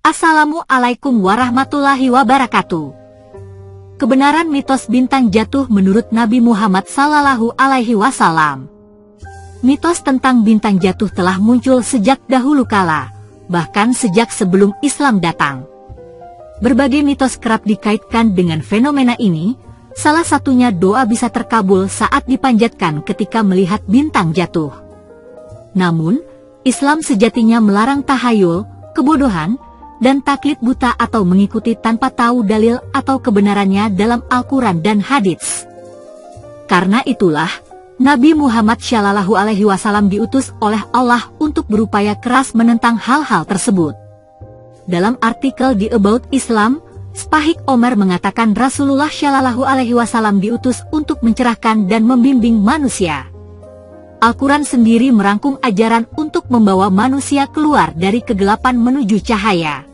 Assalamualaikum warahmatullahi wabarakatuh. Kebenaran mitos bintang jatuh menurut Nabi Muhammad Sallallahu Alaihi Wasallam. Mitos tentang bintang jatuh telah muncul sejak dahulu kala, bahkan sejak sebelum Islam datang. Berbagai mitos kerap dikaitkan dengan fenomena ini, salah satunya doa bisa terkabul saat dipanjatkan ketika melihat bintang jatuh. Namun, Islam sejatinya melarang tahayul, kebodohan, dan taklid buta atau mengikuti tanpa tahu dalil atau kebenarannya dalam Al-Quran dan hadits. Karena itulah, Nabi Muhammad Shallallahu Alaihi Wasallam diutus oleh Allah untuk berupaya keras menentang hal-hal tersebut. Dalam artikel di About Islam, Spahik Omar mengatakan Rasulullah Shallallahu Alaihi Wasallam diutus untuk mencerahkan dan membimbing manusia. Al-Quran sendiri merangkum ajaran untuk membawa manusia keluar dari kegelapan menuju cahaya.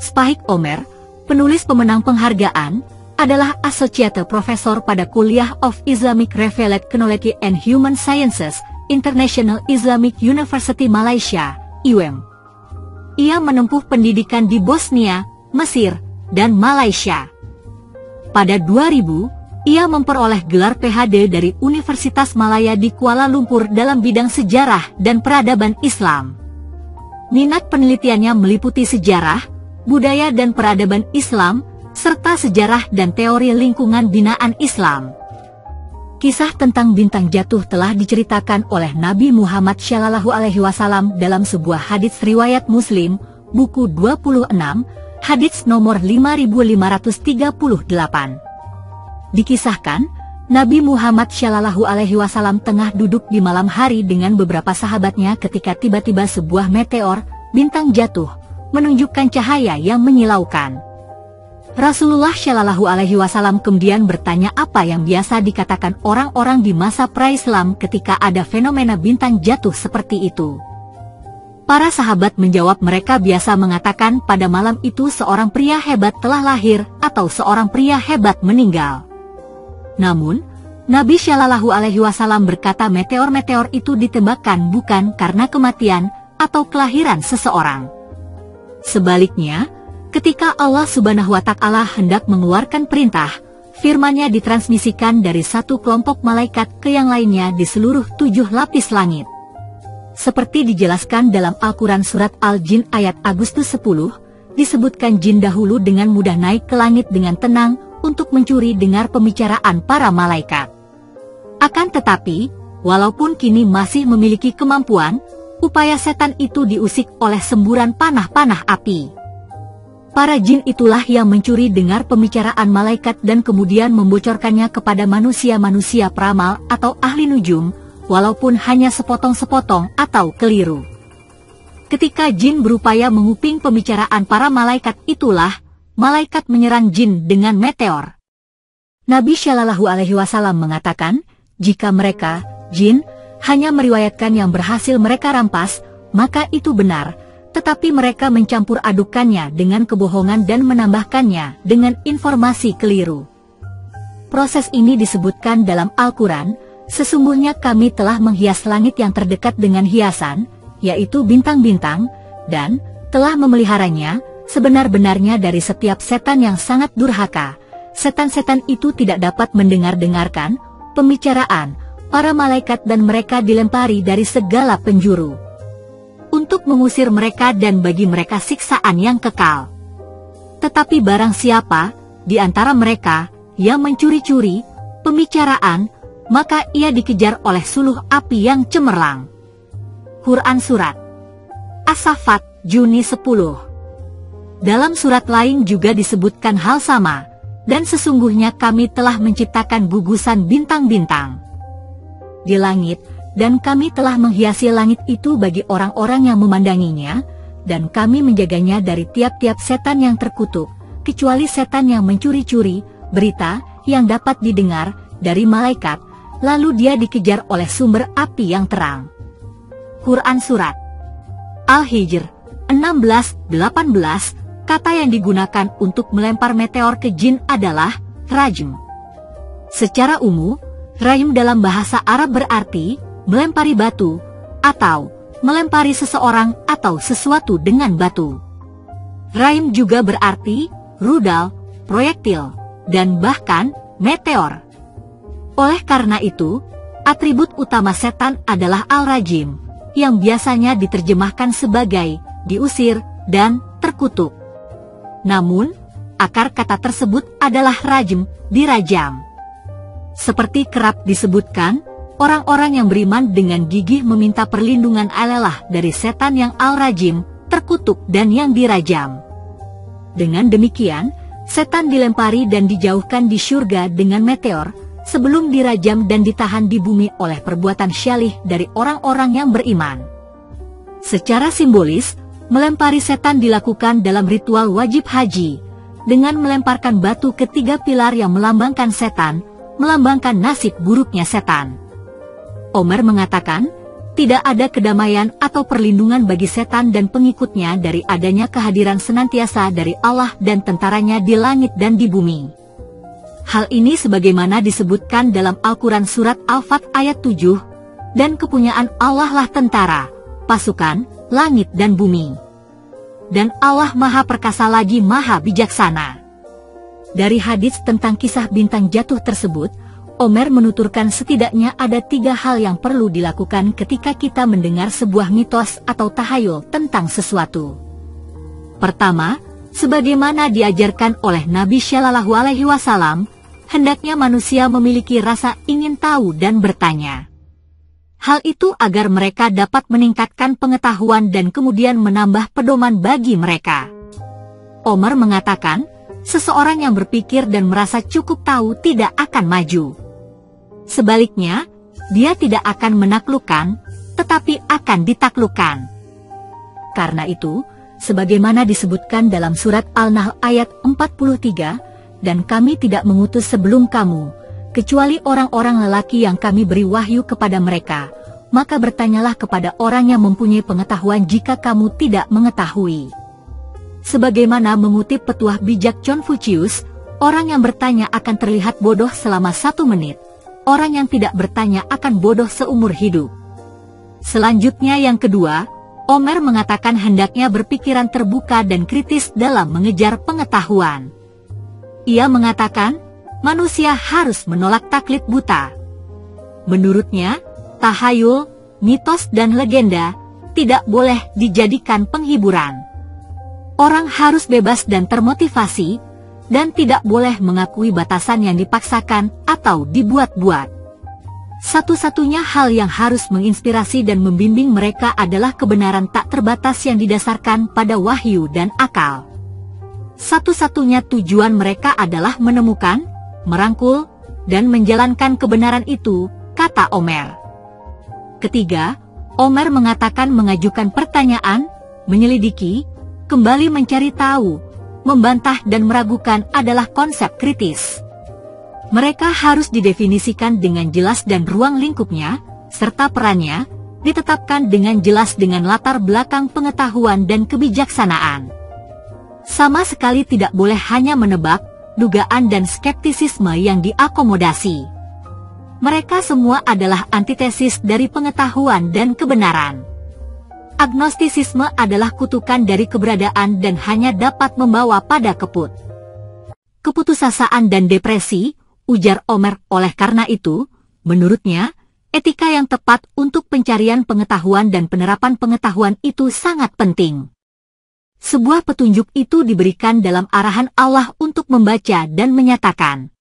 Spahik Omar, penulis pemenang penghargaan, adalah Associate Professor pada Kuliah of Islamic Revealed Knowledge and Human Sciences, International Islamic University Malaysia, IUM. Ia menempuh pendidikan di Bosnia, Mesir, dan Malaysia. Pada 2000, ia memperoleh gelar PhD dari Universitas Malaya di Kuala Lumpur dalam bidang sejarah dan peradaban Islam. Minat penelitiannya meliputi sejarah, budaya dan peradaban Islam, serta sejarah dan teori lingkungan binaan Islam. Kisah tentang bintang jatuh telah diceritakan oleh Nabi Muhammad Shallallahu Alaihi Wasallam dalam sebuah hadits riwayat Muslim, buku 26, hadits nomor 5538. Dikisahkan, Nabi Muhammad Shallallahu Alaihi Wasallam tengah duduk di malam hari dengan beberapa sahabatnya ketika tiba-tiba sebuah meteor, bintang jatuh, menunjukkan cahaya yang menyilaukan. Rasulullah Shallallahu Alaihi Wasallam kemudian bertanya apa yang biasa dikatakan orang-orang di masa pra-Islam ketika ada fenomena bintang jatuh seperti itu. Para sahabat menjawab mereka biasa mengatakan pada malam itu seorang pria hebat telah lahir atau seorang pria hebat meninggal. Namun, Nabi Shallallahu Alaihi Wasallam berkata meteor-meteor itu ditembakkan bukan karena kematian atau kelahiran seseorang. Sebaliknya, ketika Allah Subhanahu wa Ta'ala hendak mengeluarkan perintah, firman-Nya ditransmisikan dari satu kelompok malaikat ke yang lainnya di seluruh 7 lapis langit. Seperti dijelaskan dalam Al-Quran Surat Al-Jin ayat Agustus 10, disebutkan jin dahulu dengan mudah naik ke langit dengan tenang untuk mencuri dengar pembicaraan para malaikat. Akan tetapi, walaupun kini masih memiliki kemampuan, upaya setan itu diusik oleh semburan panah-panah api. Para jin itulah yang mencuri dengar pembicaraan malaikat dan kemudian membocorkannya kepada manusia-manusia peramal atau ahli nujum, walaupun hanya sepotong-sepotong atau keliru. Ketika jin berupaya menguping pembicaraan para malaikat itulah, malaikat menyerang jin dengan meteor. Nabi Shallallahu Alaihi Wasallam mengatakan, jika mereka, jin, hanya meriwayatkan yang berhasil mereka rampas, maka itu benar, tetapi mereka mencampur adukannya dengan kebohongan dan menambahkannya dengan informasi keliru. Proses ini disebutkan dalam Al-Quran, sesungguhnya kami telah menghias langit yang terdekat dengan hiasan, yaitu bintang-bintang, dan telah memeliharanya, sebenar-benarnya dari setiap setan yang sangat durhaka. Setan-setan itu tidak dapat mendengar-dengarkan pembicaraan para malaikat dan mereka dilempari dari segala penjuru untuk mengusir mereka dan bagi mereka siksaan yang kekal. Tetapi barang siapa di antara mereka yang mencuri-curi pembicaraan, maka ia dikejar oleh suluh api yang cemerlang. Quran Surat As-Saffat, Juni 10. Dalam surat lain juga disebutkan hal sama, dan sesungguhnya kami telah menciptakan gugusan bintang-bintang di langit, dan kami telah menghiasi langit itu bagi orang-orang yang memandanginya, dan kami menjaganya dari tiap-tiap setan yang terkutuk, kecuali setan yang mencuri-curi berita yang dapat didengar dari malaikat, lalu dia dikejar oleh sumber api yang terang. Quran Surat Al-Hijr 16-18, kata yang digunakan untuk melempar meteor ke jin adalah rajm. Secara umum, rajm dalam bahasa Arab berarti melempari batu, atau melempari seseorang atau sesuatu dengan batu. Raim juga berarti rudal, proyektil, dan bahkan meteor. Oleh karena itu, atribut utama setan adalah al-rajim, yang biasanya diterjemahkan sebagai diusir dan terkutuk. Namun, akar kata tersebut adalah rajim, dirajam. Seperti kerap disebutkan, orang-orang yang beriman dengan gigih meminta perlindungan Allah dari setan yang al-rajim, terkutuk dan yang dirajam. Dengan demikian, setan dilempari dan dijauhkan di surga dengan meteor, sebelum dirajam dan ditahan di bumi oleh perbuatan syalih dari orang-orang yang beriman. Secara simbolis, melempari setan dilakukan dalam ritual wajib haji, dengan melemparkan batu ke 3 pilar yang melambangkan setan, melambangkan nasib buruknya setan. Omer mengatakan, tidak ada kedamaian atau perlindungan bagi setan dan pengikutnya dari adanya kehadiran senantiasa dari Allah dan tentaranya di langit dan di bumi. Hal ini sebagaimana disebutkan dalam Al-Quran Surat Al-Fat ayat 7, dan kepunyaan Allah lah tentara, pasukan, langit dan bumi. Dan Allah Maha Perkasa lagi Maha Bijaksana. Dari hadits tentang kisah bintang jatuh tersebut, Omer menuturkan setidaknya ada 3 hal yang perlu dilakukan ketika kita mendengar sebuah mitos atau tahayul tentang sesuatu. Pertama, sebagaimana diajarkan oleh Nabi Shallallahu Alaihi Wasallam, hendaknya manusia memiliki rasa ingin tahu dan bertanya. Hal itu agar mereka dapat meningkatkan pengetahuan dan kemudian menambah pedoman bagi mereka. Omer mengatakan, seseorang yang berpikir dan merasa cukup tahu tidak akan maju. Sebaliknya, dia tidak akan menaklukkan, tetapi akan ditaklukkan. Karena itu, sebagaimana disebutkan dalam surat Al-Nahl ayat 43, dan kami tidak mengutus sebelum kamu, kecuali orang-orang lelaki yang kami beri wahyu kepada mereka, maka bertanyalah kepada orang yang mempunyai pengetahuan jika kamu tidak mengetahui. Sebagaimana mengutip petuah bijak Confucius, orang yang bertanya akan terlihat bodoh selama 1 menit. Orang yang tidak bertanya akan bodoh seumur hidup. Selanjutnya yang kedua, Omer mengatakan hendaknya berpikiran terbuka dan kritis dalam mengejar pengetahuan. Ia mengatakan, manusia harus menolak taklid buta. Menurutnya, tahayul, mitos dan legenda tidak boleh dijadikan penghiburan. Orang harus bebas dan termotivasi, dan tidak boleh mengakui batasan yang dipaksakan atau dibuat-buat. Satu-satunya hal yang harus menginspirasi dan membimbing mereka adalah kebenaran tak terbatas yang didasarkan pada wahyu dan akal. Satu-satunya tujuan mereka adalah menemukan, merangkul, dan menjalankan kebenaran itu, kata Omer. Ketiga, Omer mengatakan mengajukan pertanyaan, menyelidiki, kembali mencari tahu, membantah dan meragukan adalah konsep kritis. Mereka harus didefinisikan dengan jelas dan ruang lingkupnya, serta perannya, ditetapkan dengan jelas dengan latar belakang pengetahuan dan kebijaksanaan. Sama sekali tidak boleh hanya menebak, dugaan dan skeptisisme yang diakomodasi. Mereka semua adalah antitesis dari pengetahuan dan kebenaran. Agnostisisme adalah kutukan dari keberadaan dan hanya dapat membawa pada keputusasaan dan depresi, ujar Omer. Oleh karena itu, menurutnya, etika yang tepat untuk pencarian pengetahuan dan penerapan pengetahuan itu sangat penting. Sebuah petunjuk itu diberikan dalam arahan Allah untuk membaca dan menyatakan.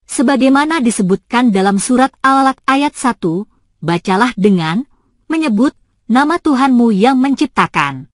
Sebagaimana disebutkan dalam surat Al-Alaq ayat 1, bacalah dengan menyebut nama Tuhanmu yang menciptakan.